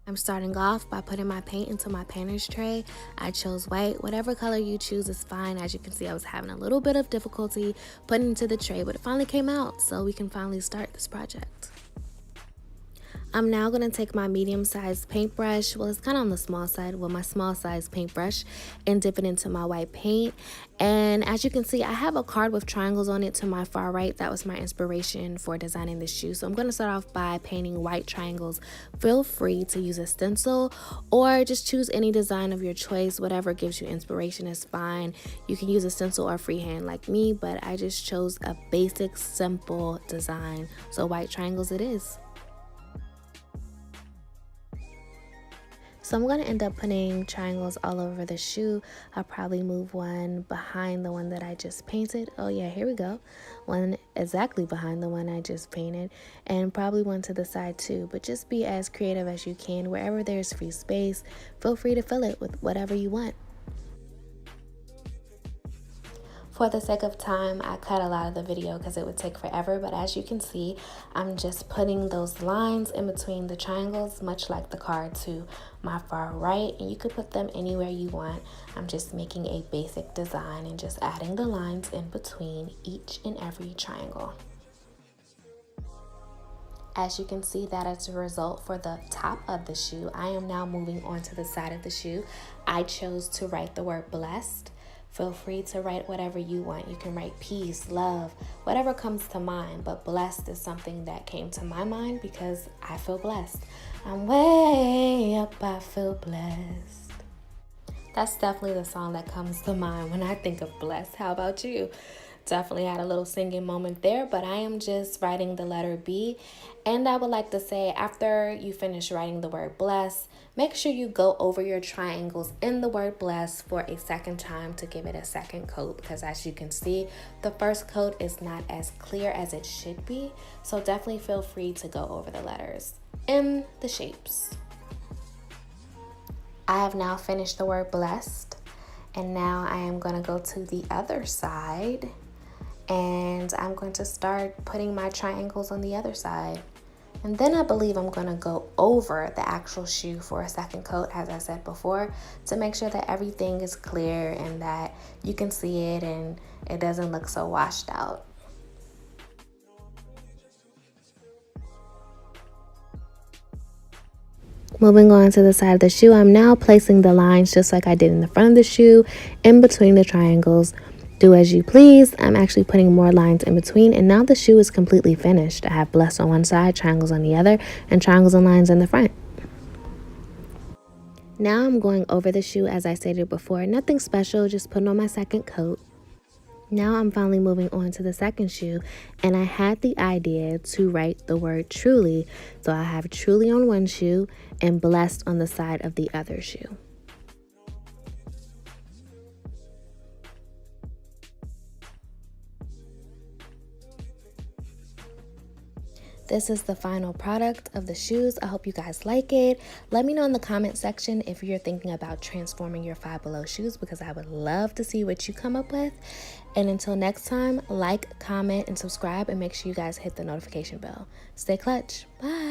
I'm starting off by putting my paint into my painter's tray. I chose white. Whatever color you choose is fine. As you can see, I was having a little bit of difficulty putting it into the tray, but it finally came out, so we can finally start this project. I'm now going to take my medium-sized paintbrush, well, it's kind of on the small side, well, my small-sized paintbrush, and dip it into my white paint. And as you can see, I have a card with triangles on it to my far right. That was my inspiration for designing this shoe. So I'm going to start off by painting white triangles. Feel free to use a stencil or just choose any design of your choice. Whatever gives you inspiration is fine. You can use a stencil or freehand like me, but I just chose a basic, simple design. So white triangles it is. So I'm going to end up putting triangles all over the shoe. I'll probably move one behind the one that I just painted. Oh yeah, here we go. One exactly behind the one I just painted, and probably one to the side too. But just be as creative as you can. Wherever there's free space, feel free to fill it with whatever you want. For the sake of time, I cut a lot of the video because it would take forever, but as you can see, I'm just putting those lines in between the triangles, much like the card to my far right, and you could put them anywhere you want. I'm just making a basic design and just adding the lines in between each and every triangle. As you can see, that is the result for the top of the shoe. I am now moving on to the side of the shoe. I chose to write the word blessed. Feel free to write whatever you want. You can write peace, love, whatever comes to mind. But blessed is something that came to my mind because I feel blessed. I'm way up, I feel blessed. That's definitely the song that comes to mind when I think of blessed. How about you? Definitely had a little singing moment there, but I am just writing the letter B. And I would like to say, after you finish writing the word bless, make sure you go over your triangles in the word bless for a second time to give it a second coat, because as you can see, the first coat is not as clear as it should be. So definitely feel free to go over the letters and the shapes. I have now finished the word blessed, and now I am going to go to the other side. And I'm going to start putting my triangles on the other side. And then I believe I'm going to go over the actual shoe for a second coat, as I said before, to make sure that everything is clear and that you can see it and it doesn't look so washed out. Moving on to the side of the shoe, I'm now placing the lines just like I did in the front of the shoe, in between the triangles. Do as you please. I'm actually putting more lines in between, and now the shoe is completely finished. I have blessed on one side, triangles on the other, and triangles and lines in the front. Now I'm going over the shoe as I stated before. Nothing special, just putting on my second coat. Now I'm finally moving on to the second shoe, and I had the idea to write the word truly. So I have truly on one shoe and blessed on the side of the other shoe. This is the final product of the shoes. I hope you guys like it. Let me know in the comment section if you're thinking about transforming your Five Below shoes, because I would love to see what you come up with. And until next time, like, comment, and subscribe, and make sure you guys hit the notification bell. Stay clutch. Bye.